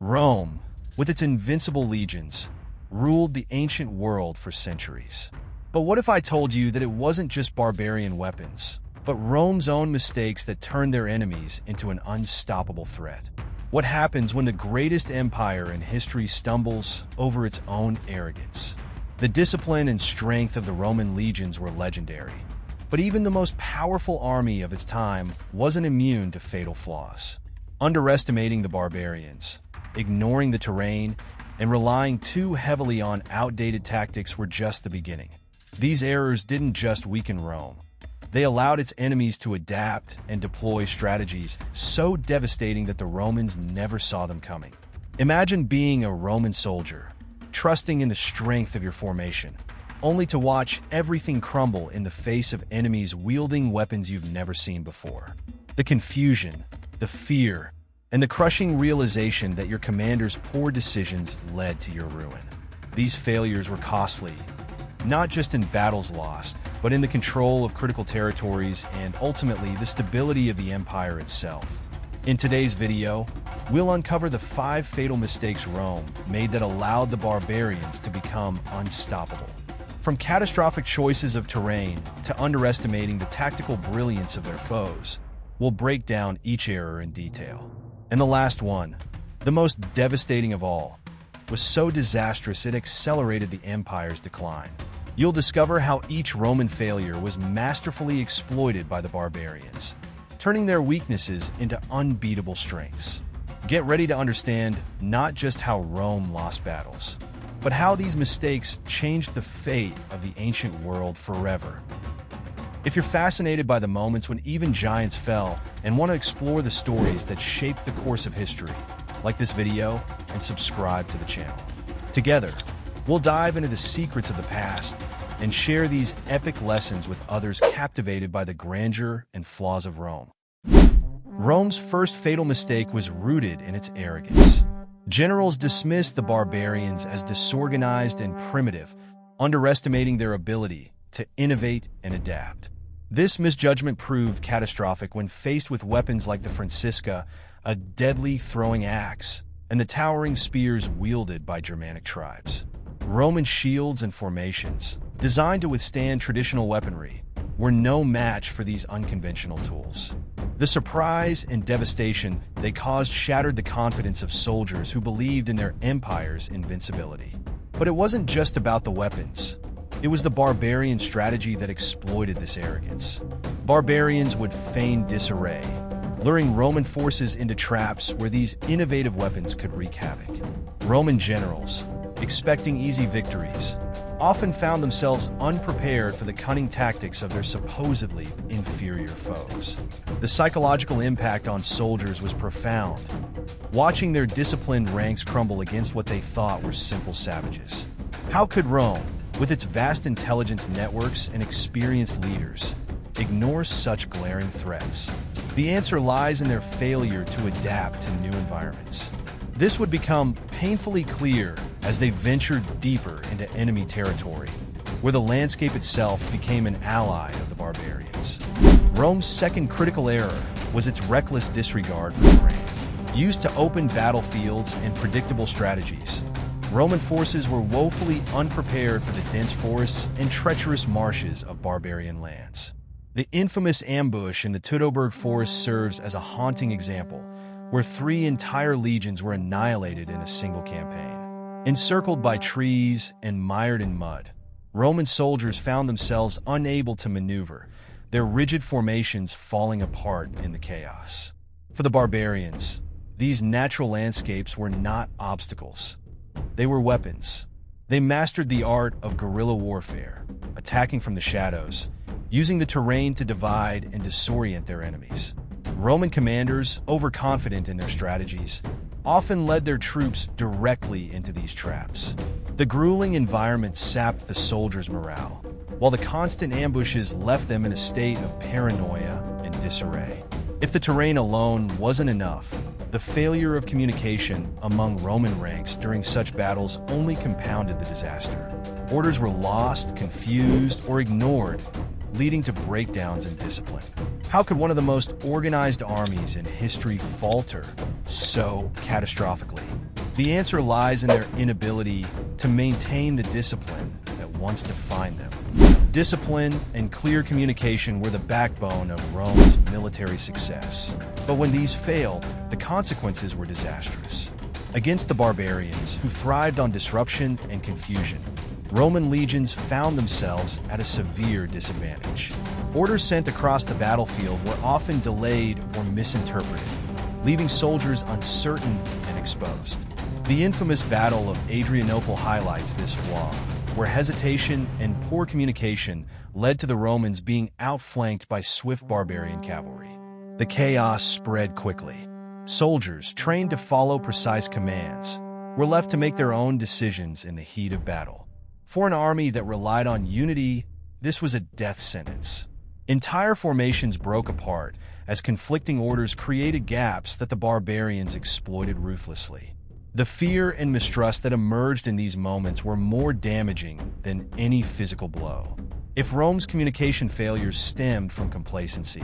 Rome, with its invincible legions, ruled the ancient world for centuries. But what if I told you that it wasn't just barbarian weapons, but Rome's own mistakes that turned their enemies into an unstoppable threat? What happens when the greatest empire in history stumbles over its own arrogance? The discipline and strength of the Roman legions were legendary, but even the most powerful army of its time wasn't immune to fatal flaws. Underestimating the barbarians, ignoring the terrain, and relying too heavily on outdated tactics were just the beginning. These errors didn't just weaken Rome. They allowed its enemies to adapt and deploy strategies so devastating that the Romans never saw them coming. Imagine being a Roman soldier, trusting in the strength of your formation, only to watch everything crumble in the face of enemies wielding weapons you've never seen before. The confusion, the fear, and the crushing realization that your commander's poor decisions led to your ruin. These failures were costly, not just in battles lost, but in the control of critical territories and ultimately the stability of the empire itself. In today's video, we'll uncover the 5 fatal mistakes Rome made that allowed the barbarians to become unstoppable. From catastrophic choices of terrain to underestimating the tactical brilliance of their foes, we'll break down each error in detail. And the last one, the most devastating of all, was so disastrous it accelerated the empire's decline. You'll discover how each Roman failure was masterfully exploited by the barbarians, turning their weaknesses into unbeatable strengths. Get ready to understand not just how Rome lost battles, but how these mistakes changed the fate of the ancient world forever. If you're fascinated by the moments when even giants fell and want to explore the stories that shaped the course of history, like this video and subscribe to the channel. Together, we'll dive into the secrets of the past and share these epic lessons with others captivated by the grandeur and flaws of Rome. Rome's first fatal mistake was rooted in its arrogance. Generals dismissed the barbarians as disorganized and primitive, underestimating their ability to innovate and adapt. This misjudgment proved catastrophic when faced with weapons like the Francisca, a deadly throwing axe, and the towering spears wielded by Germanic tribes. Roman shields and formations, designed to withstand traditional weaponry, were no match for these unconventional tools. The surprise and devastation they caused shattered the confidence of soldiers who believed in their empire's invincibility. But it wasn't just about the weapons. It was the barbarian strategy that exploited this arrogance. Barbarians would feign disarray, luring Roman forces into traps where these innovative weapons could wreak havoc. Roman generals, expecting easy victories, often found themselves unprepared for the cunning tactics of their supposedly inferior foes. The psychological impact on soldiers was profound, watching their disciplined ranks crumble against what they thought were simple savages. How could Rome, with its vast intelligence networks and experienced leaders, ignore such glaring threats? The answer lies in their failure to adapt to new environments. This would become painfully clear as they ventured deeper into enemy territory, where the landscape itself became an ally of the barbarians. Rome's second critical error was its reckless disregard for terrain. Used to open battlefields and predictable strategies, Roman forces were woefully unprepared for the dense forests and treacherous marshes of barbarian lands. The infamous ambush in the Teutoburg Forest serves as a haunting example, where 3 entire legions were annihilated in a single campaign. Encircled by trees and mired in mud, Roman soldiers found themselves unable to maneuver, their rigid formations falling apart in the chaos. For the barbarians, these natural landscapes were not obstacles. They were weapons. They mastered the art of guerrilla warfare, attacking from the shadows, using the terrain to divide and disorient their enemies. Roman commanders, overconfident in their strategies, often led their troops directly into these traps. The grueling environment sapped the soldiers' morale, while the constant ambushes left them in a state of paranoia and disarray. If the terrain alone wasn't enough, the failure of communication among Roman ranks during such battles only compounded the disaster. Orders were lost, confused, or ignored, leading to breakdowns in discipline. How could one of the most organized armies in history falter so catastrophically? The answer lies in their inability to maintain the discipline that once defined them. Discipline and clear communication were the backbone of Rome's military success. But when these failed, the consequences were disastrous. Against the barbarians, who thrived on disruption and confusion, Roman legions found themselves at a severe disadvantage. Orders sent across the battlefield were often delayed or misinterpreted, leaving soldiers uncertain and exposed. The infamous Battle of Adrianople highlights this flaw, where hesitation and poor communication led to the Romans being outflanked by swift barbarian cavalry. The chaos spread quickly. Soldiers, trained to follow precise commands, were left to make their own decisions in the heat of battle. For an army that relied on unity, this was a death sentence. Entire formations broke apart as conflicting orders created gaps that the barbarians exploited ruthlessly. The fear and mistrust that emerged in these moments were more damaging than any physical blow. If Rome's communication failures stemmed from complacency,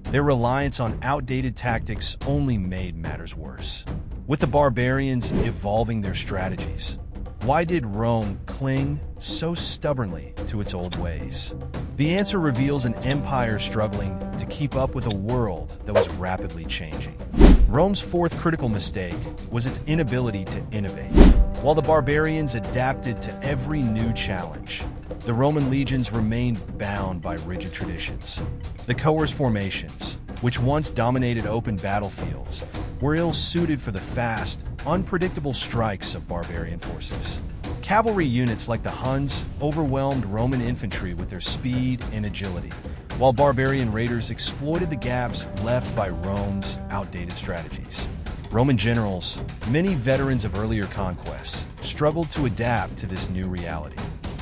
their reliance on outdated tactics only made matters worse. With the barbarians evolving their strategies, why did Rome cling so stubbornly to its old ways? The answer reveals an empire struggling to keep up with a world that was rapidly changing. Rome's fourth critical mistake was its inability to innovate. While the barbarians adapted to every new challenge, the Roman legions remained bound by rigid traditions. The cohorts formations, which once dominated open battlefields, were ill-suited for the fast, unpredictable strikes of barbarian forces. Cavalry units like the Huns overwhelmed Roman infantry with their speed and agility, while barbarian raiders exploited the gaps left by Rome's outdated strategies. Roman generals, many veterans of earlier conquests, struggled to adapt to this new reality.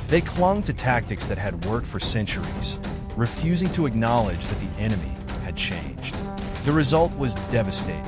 They clung to tactics that had worked for centuries, refusing to acknowledge that the enemy had changed. The result was devastating.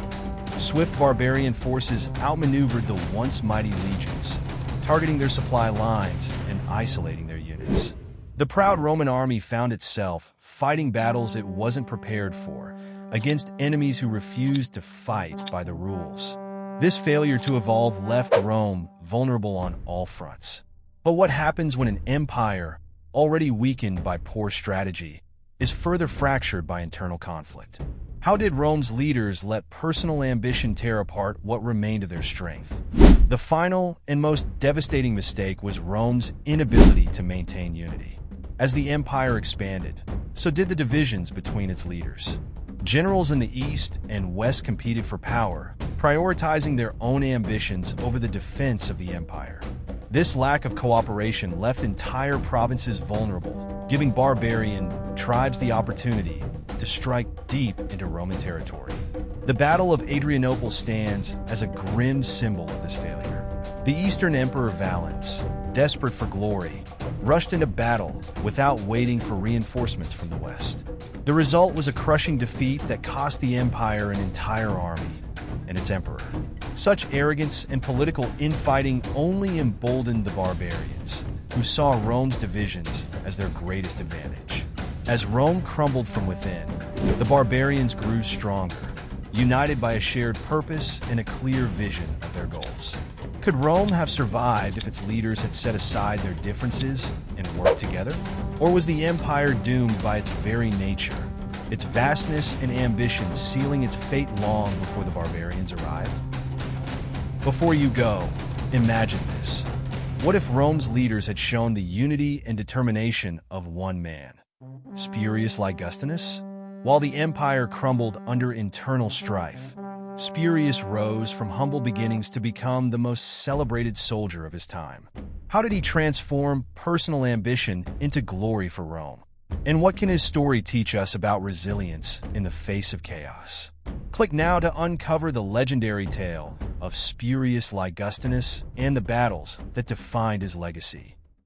Swift barbarian forces outmaneuvered the once mighty legions, targeting their supply lines and isolating their units. The proud Roman army found itself fighting battles it wasn't prepared for, against enemies who refused to fight by the rules. This failure to evolve left Rome vulnerable on all fronts. But what happens when an empire, already weakened by poor strategy, is further fractured by internal conflict? How did Rome's leaders let personal ambition tear apart what remained of their strength? The final and most devastating mistake was Rome's inability to maintain unity. As the empire expanded, so did the divisions between its leaders. Generals in the east and west competed for power, prioritizing their own ambitions over the defense of the empire. This lack of cooperation left entire provinces vulnerable, giving barbarian tribes the opportunity to strike deep into Roman territory. The Battle of Adrianople stands as a grim symbol of this failure. The Eastern Emperor Valens, desperate for glory, rushed into battle without waiting for reinforcements from the west. The result was a crushing defeat that cost the empire an entire army and its emperor. Such arrogance and political infighting only emboldened the barbarians, who saw Rome's divisions as their greatest advantage. As Rome crumbled from within, the barbarians grew stronger, united by a shared purpose and a clear vision of their goals. Could Rome have survived if its leaders had set aside their differences and worked together? Or was the empire doomed by its very nature, its vastness and ambition sealing its fate long before the barbarians arrived? Before you go, imagine this. What if Rome's leaders had shown the unity and determination of one man, Spurius Ligustinus? While the empire crumbled under internal strife, Spurius rose from humble beginnings to become the most celebrated soldier of his time. How did he transform personal ambition into glory for Rome? And what can his story teach us about resilience in the face of chaos? Click now to uncover the legendary tale of Spurius Ligustinus and the battles that defined his legacy.